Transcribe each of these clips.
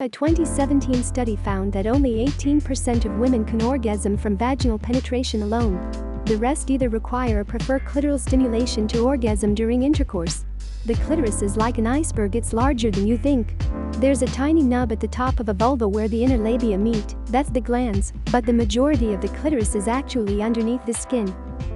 A 2017 study found that only 18% of women can orgasm from vaginal penetration alone. The rest either require or prefer clitoral stimulation to orgasm during intercourse. The clitoris is like an iceberg, it's larger than you think. There's a tiny nub at the top of a vulva where the inner labia meet, that's the glans, but the majority of the clitoris is actually underneath the skin.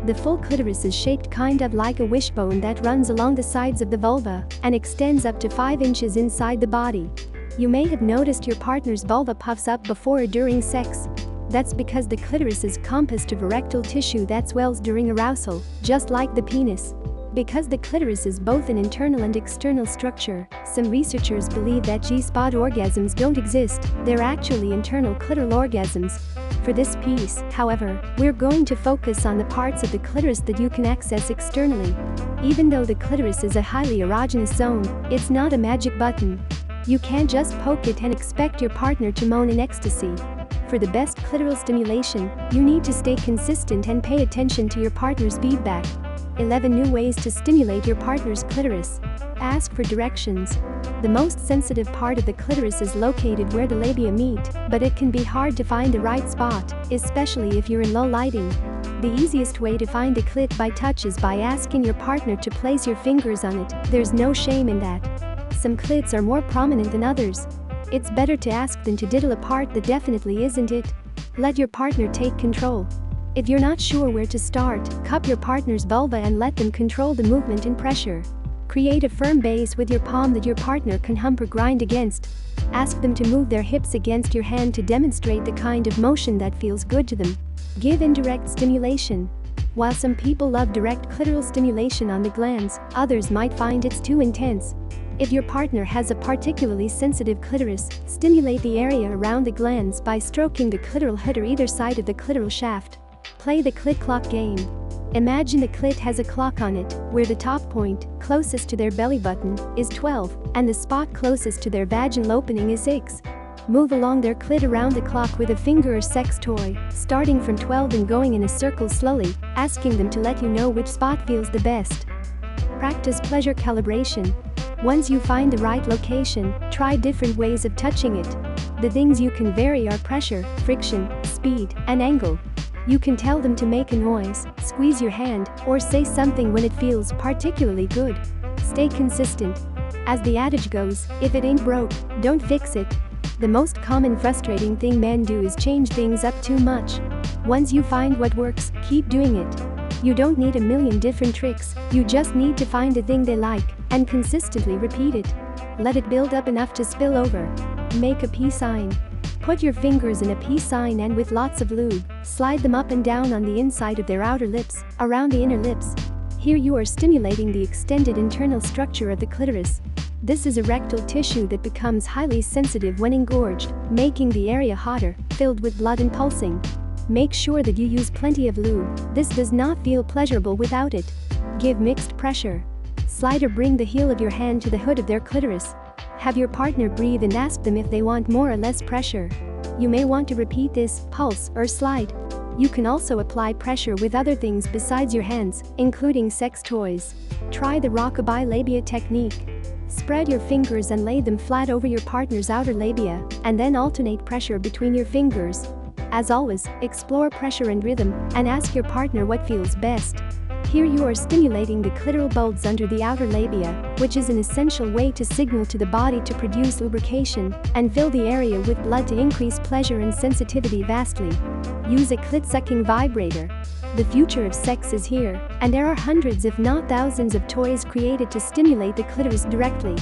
The full clitoris is shaped kind of like a wishbone that runs along the sides of the vulva and extends up to 5 inches inside the body. You may have noticed your partner's vulva puffs up before or during sex. That's because the clitoris is composed of erectile tissue that swells during arousal, just like the penis. Because the clitoris is both an internal and external structure, some researchers believe that G-spot orgasms don't exist, they're actually internal clitoral orgasms. For this piece, however, we're going to focus on the parts of the clitoris that you can access externally. Even though the clitoris is a highly erogenous zone, it's not a magic button. You can't just poke it and expect your partner to moan in ecstasy. For the best clitoral stimulation, you need to stay consistent and pay attention to your partner's feedback. 11 new ways to stimulate your partner's clitoris. Ask for directions. The most sensitive part of the clitoris is located where the labia meet, but it can be hard to find the right spot, especially if you're in low lighting. The easiest way to find the clit by touch is by asking your partner to place your fingers on it. There's no shame in that. Some clits are more prominent than others. It's better to ask than to diddle a part that definitely isn't it. Let your partner take control. If you're not sure where to start, cup your partner's vulva and let them control the movement and pressure. Create a firm base with your palm that your partner can hump or grind against. Ask them to move their hips against your hand to demonstrate the kind of motion that feels good to them. Give indirect stimulation. While some people love direct clitoral stimulation on the glans, others might find it's too intense. If your partner has a particularly sensitive clitoris, stimulate the area around the glans by stroking the clitoral head or either side of the clitoral shaft. Play the clit clock game. Imagine the clit has a clock on it, where the top point, closest to their belly button, is 12, and the spot closest to their vaginal opening is 6. Move along their clit around the clock with a finger or sex toy, starting from 12 and going in a circle slowly, asking them to let you know which spot feels the best. Practice pleasure calibration. Once you find the right location, try different ways of touching it. The things you can vary are pressure, friction, speed, and angle. You can tell them to make a noise, squeeze your hand, or say something when it feels particularly good. Stay consistent. As the adage goes, if it ain't broke, don't fix it. The most common frustrating thing men do is change things up too much. Once you find what works, keep doing it. You don't need a million different tricks, you just need to find a thing they like and consistently repeat it. Let it build up enough to spill over. Make a peace sign. Put your fingers in a peace sign and with lots of lube, slide them up and down on the inside of their outer lips, around the inner lips. Here you are stimulating the extended internal structure of the clitoris. This is erectile tissue that becomes highly sensitive when engorged, making the area hotter, filled with blood and pulsing. Make sure that you use plenty of lube. This does not feel pleasurable without it. Give mixed pressure. Slide or bring the heel of your hand to the hood of their clitoris. Have your partner breathe and ask them if they want more or less pressure. You may want to repeat this, pulse, or slide. You can also apply pressure with other things besides your hands, including sex toys. Try the rockabye labia technique. Spread your fingers and lay them flat over your partner's outer labia, and then alternate pressure between your fingers. As always, explore pressure and rhythm, and ask your partner what feels best. Here you are stimulating the clitoral bulbs under the outer labia, which is an essential way to signal to the body to produce lubrication and fill the area with blood to increase pleasure and sensitivity vastly. Use a clit-sucking vibrator. The future of sex is here, and there are hundreds if not thousands of toys created to stimulate the clitoris directly.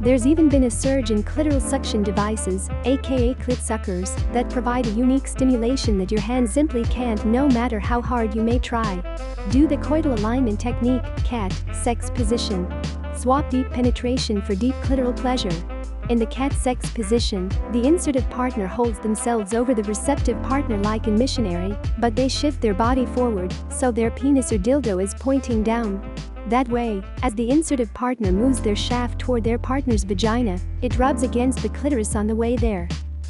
There's even been a surge in clitoral suction devices, aka clit suckers, that provide a unique stimulation that your hand simply can't no matter how hard you may try. Do the coital alignment technique, cat, sex position. Swap deep penetration for deep clitoral pleasure. In the cat sex position, the inserted partner holds themselves over the receptive partner like in missionary, but they shift their body forward, so their penis or dildo is pointing down. That way, as the insertive partner moves their shaft toward their partner's vagina, it rubs against the clitoris on the way there.